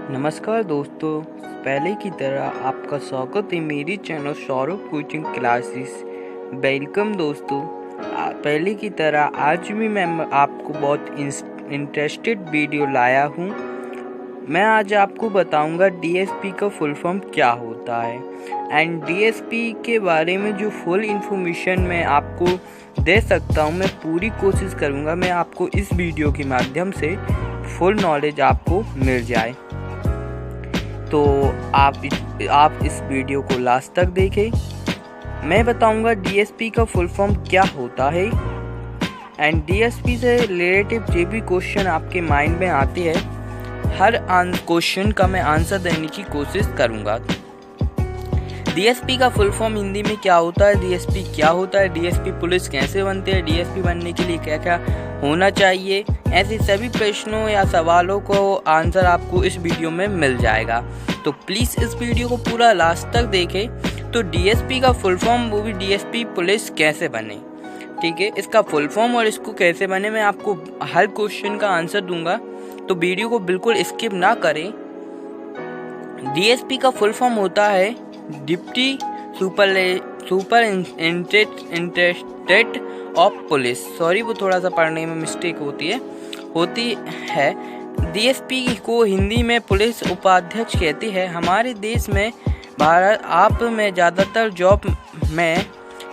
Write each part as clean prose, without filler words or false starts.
नमस्कार दोस्तों, पहले की तरह आपका स्वागत है मेरी channel Saurabh coaching classes. Welcome दोस्तों। पहले की तरह आज भी मैं आपको बहुत इंटरेस्टेड वीडियो लाया हूँ। मैं आज आपको बताऊंगा डीएसपी का फुल फॉर्म क्या होता है एंड डीएसपी के बारे में जो फुल इन्फॉर्मेशन मैं आपको दे सकता हूँ, मैं पूरी कोशिश करूँगा मैं आपको इस वीडियो के माध्यम से फुल नॉलेज आपको मिल जाए। तो आप इस वीडियो को लास्ट तक देखें। मैं बताऊंगा डीएसपी का फुल फॉर्म क्या होता है एंड डीएसपी से रिलेटिव जो भी क्वेश्चन आपके माइंड में आते हैं, हर क्वेश्चन का मैं आंसर देने की कोशिश करूंगा। डीएसपी का फुल फॉर्म हिंदी में क्या होता है, डीएसपी क्या होता है, डीएसपी पुलिस कैसे बनते हैं, डीएसपी बनने के लिए क्या क्या होना चाहिए, ऐसे सभी प्रश्नों या सवालों को आंसर आपको इस वीडियो में मिल जाएगा। तो प्लीज़ इस वीडियो को पूरा लास्ट तक देखें। तो डीएसपी का फुल फॉर्म वो भी डीएसपी पुलिस कैसे बने, ठीक है। इसका फुल फॉर्म और इसको कैसे बने मैं आपको हर क्वेश्चन का आंसर दूंगा, तो वीडियो को बिल्कुल स्किप ना करें। डीएसपी का फुल फॉर्म होता है deputy superintendent of police. Sorry, वो थोड़ा सा पढ़ने में मिस्टेक होती है। डीएसपी को हिंदी में पुलिस उपाध्यक्ष कहती है। हमारे देश में भारत आप में ज़्यादातर जॉब में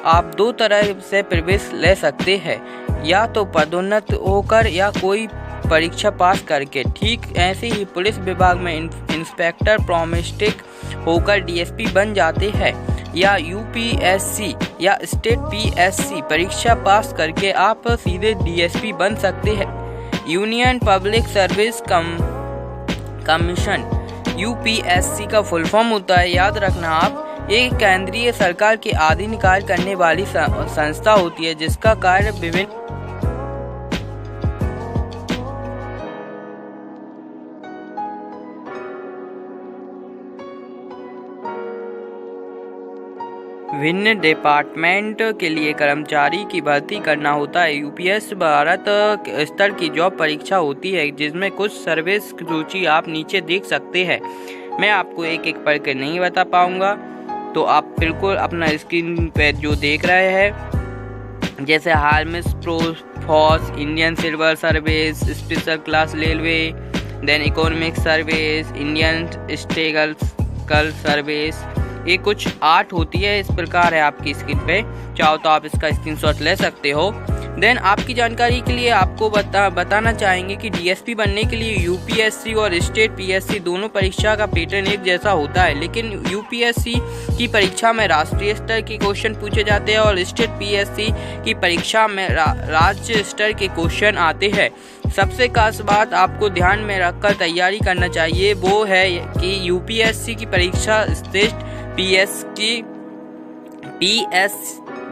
आप दो तरह से प्रवेश ले सकते हैं, या तो पदोन्नत होकर या कोई परीक्षा पास करके। ठीक ऐसे ही पुलिस विभाग में इंस्पेक्टर प्रोमेस्टिक होकर डीएसपी बन जाते हैं, या यूपीएससी या स्टेट पीएससी परीक्षा पास करके आप सीधे डीएसपी बन सकते हैं। Union public service commission UPSC का फुल फॉर्म होता है, याद रखना आप, एक केंद्रीय सरकार के अधीन कार्य करने वाली संस्था होती है जिसका कार्य विभिन्न डिपार्टमेंट के लिए कर्मचारी की भर्ती करना होता है। यूपीएससी भारत स्तर की जॉब परीक्षा होती है जिसमें कुछ सर्विस सूची आप नीचे देख सकते हैं। मैं आपको एक एक पढ़ के नहीं बता पाऊंगा, तो आप बिल्कुल अपना स्क्रीन पे जो देख रहे हैं, जैसे army force, Indian civil service, special class railway, then economic service, Indian statistical service, ये कुछ 8 होती है। इस प्रकार है आपकी स्क्रीन पे, चाहो तो आप इसका स्क्रीनशॉट ले सकते हो। देन आपकी जानकारी के लिए आपको बताना चाहेंगे कि डीएसपी बनने के लिए यूपीएससी और स्टेट पीएससी दोनों परीक्षा का पैटर्न एक जैसा होता है, लेकिन यूपीएससी की परीक्षा में राष्ट्रीय स्तर के क्वेश्चन पूछे जाते हैं और स्टेट पीएससी की परीक्षा में राज्य स्तर के क्वेश्चन आते हैं। सबसे खास बात आपको ध्यान में रखकर तैयारी करना चाहिए वो है कि यूपीएससी की परीक्षा स्टेट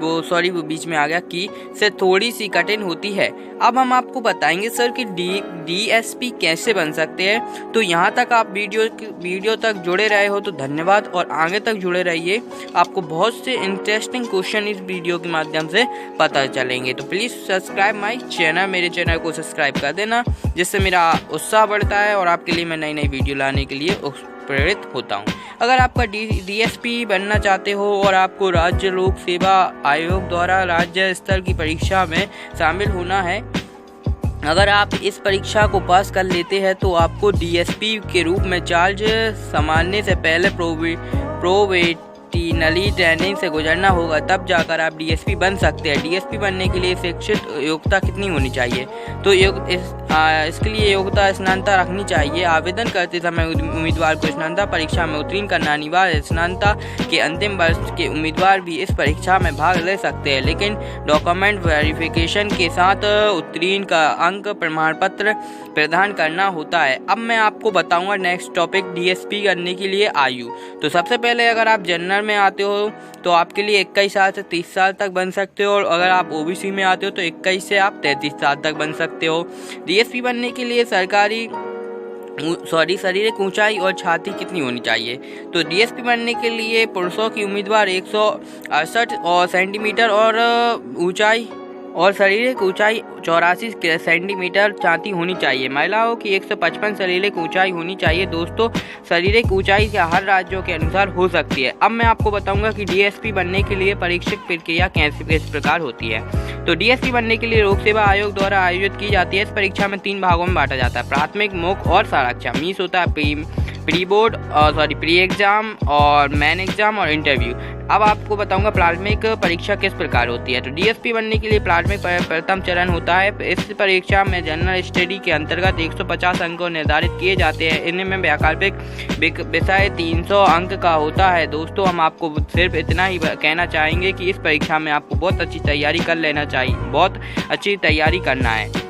वो बीच में आ गया की से थोड़ी सी कठिन होती है। अब हम आपको बताएंगे सर कि डीएसपी कैसे बन सकते हैं। तो यहाँ तक आप वीडियो तक जुड़े रहे हो तो धन्यवाद, और आगे तक जुड़े रहिए, आपको बहुत से इंटरेस्टिंग क्वेश्चन इस वीडियो के माध्यम से पता चलेंगे। तो प्लीज़ सब्सक्राइब माय चैनल, मेरे चैनल को सब्सक्राइब कर देना, जिससे मेरा उत्साह बढ़ता है और आपके लिए मैं नई नई वीडियो लाने के लिए प्रेरित होता हूँ। अगर आपका डीएसपी बनना चाहते हो और आपको राज्य लोक सेवा आयोग द्वारा राज्य स्तर की परीक्षा में शामिल होना है, अगर आप इस परीक्षा को पास कर लेते हैं तो आपको डीएसपी के रूप में चार्ज संभालने से पहले प्रोबेशनरी ट्रेनिंग से गुजरना होगा, तब जाकर आप डीएसपी बन सकते हैं। डीएसपी बनने के लिए शिक्षित योग्यता कितनी होनी चाहिए, तो इसके लिए योग्यता स्नातकता रखनी चाहिए। आवेदन करते समय उम्मीदवार को स्नातकता परीक्षा में उत्तीर्ण करना अनिवार्य है। स्नातकता के अंतिम वर्ष के उम्मीदवार भी इस परीक्षा में भाग ले सकते हैं, लेकिन डॉक्यूमेंट वेरिफिकेशन के साथ उत्तीर्ण का अंक प्रमाण पत्र प्रदान करना होता है। अब मैं आपको बताऊंगा नेक्स्ट टॉपिक, डीएसपी करने के लिए आयु। तो सबसे पहले अगर आप जनरल में आते हो तो आपके लिए 21 साल से 30 साल तक बन सकते हो, और अगर आप ओबीसी में आते हो तो 21 से आप 33 साल तक बन सकते हो। डीएसपी बनने के लिए शारीरिक ऊंचाई और छाती कितनी होनी चाहिए, तो डीएसपी बनने के लिए पुरुषों की उम्मीदवार 168 सेंटीमीटर और ऊंचाई और शारीरिक ऊंचाई 84 सेंटीमीटर छाती होनी चाहिए। महिलाओं की 155 शारीरिक ऊंचाई होनी चाहिए। दोस्तों, शारीरिक ऊंचाई हर राज्यों के अनुसार हो सकती है। अब मैं आपको बताऊंगा कि डीएसपी बनने के लिए परीक्षा प्रक्रिया किस प्रकार होती है। तो डीएसपी बनने के लिए लोक सेवा आयोग द्वारा आयोजित की जाती है। इस परीक्षा में 3 भागों में बांटा जाता है, प्राथमिक, मुख्य और साराक्षा। मीन्स होता है प्री एग्जाम और मेन एग्जाम और इंटरव्यू। अब आपको बताऊंगा प्राथमिक परीक्षा किस प्रकार होती है। तो डीएसपी बनने के लिए प्राथमिक प्रथम चरण होता है। इस परीक्षा में जनरल स्टडी के अंतर्गत 150 अंक निर्धारित किए जाते हैं। इनमें वैकल्पिक विषय 300 अंक का होता है। दोस्तों, हम आपको सिर्फ इतना ही कहना चाहेंगे कि इस परीक्षा में आपको बहुत अच्छी तैयारी कर लेना चाहिए, बहुत अच्छी तैयारी करना है।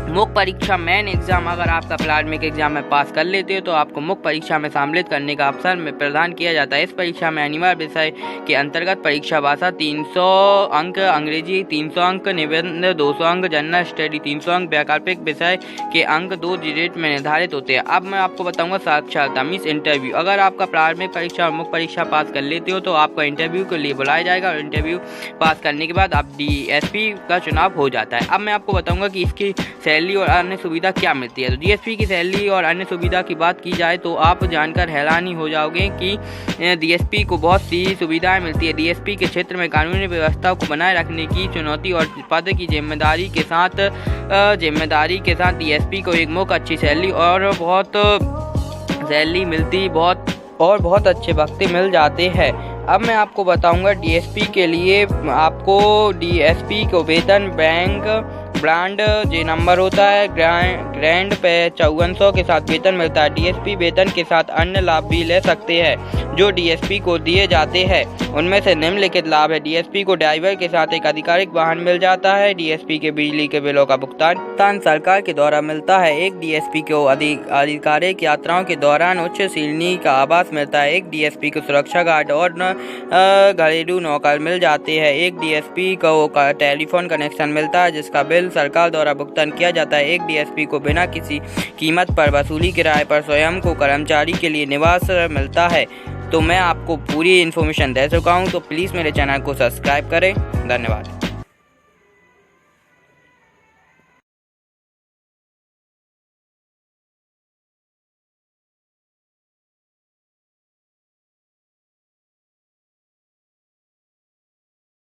मुख्य परीक्षा मेन एग्जाम, अगर आपका प्राथमिक एग्जाम में पास कर लेते हो तो आपको मुख्य परीक्षा में सम्मिलित करने का अवसर में प्रदान किया जाता है। इस परीक्षा में अनिवार्य विषय के अंतर्गत परीक्षा भाषा 300 अंक, अंग्रेजी 300 अंक, निबंध 200 अंक, जनरल स्टडी 300 अंक, वैकल्पिक विषय के अंक 2 डिजिट में निर्धारित होते हैं। अब मैं आपको बताऊंगा साक्षरता मीन्स इंटरव्यू। अगर आपका प्राथमिक परीक्षा और मुख्य परीक्षा पास कर लेते हो तो आपका इंटरव्यू के लिए बुलाया जाएगा और इंटरव्यू पास करने के बाद आप डीएसपी का चुनाव हो जाता है। अब मैं आपको बताऊंगा कि इसकी सैलरी और अन्य सुविधा क्या मिलती है। तो डीएसपी की सैलरी और अन्य सुविधा की बात की जाए तो आप जानकर हैरानी हो जाओगे कि डीएसपी को बहुत सी सुविधाएं मिलती है। डीएसपी के क्षेत्र में कानूनी व्यवस्था को बनाए रखने की चुनौती और पद की जिम्मेदारी के साथ डीएसपी को एक मुख्य अच्छी सैलरी और बहुत अच्छे भत्ते मिल जाते हैं। अब मैं आपको बताऊंगा डीएसपी के लिए आपको डीएसपी को वेतन बैंक ब्रांड जो नंबर होता है ग्रैंड पे 5400 के साथ वेतन मिलता है। डीएसपी वेतन के साथ अन्य लाभ भी ले सकते हैं जो डीएसपी को दिए जाते हैं। उनमें से निम्नलिखित लाभ है। डीएसपी को ड्राइवर के साथ एक आधिकारिक वाहन मिल जाता है। डीएसपी के बिजली के बिलों का भुगतान सरकार के द्वारा मिलता है। एक डीएसपी को आधिकारिक यात्राओं के दौरान उच्च श्रेणी का आवास मिलता है। एक डीएसपी को सुरक्षा गार्ड और घरेलू नौकर मिल जाते हैं। एक डीएसपी को टेलीफोन कनेक्शन मिलता है जिसका बिल सरकार द्वारा भुगतान किया जाता है। एक डीएसपी को बिना किसी कीमत पर वसूली किराए पर स्वयं को कर्मचारी के लिए निवास मिलता है। तो मैं आपको पूरी इन्फॉर्मेशन दे चुका हूँ, तो प्लीज़ मेरे चैनल को सब्सक्राइब करें। धन्यवाद।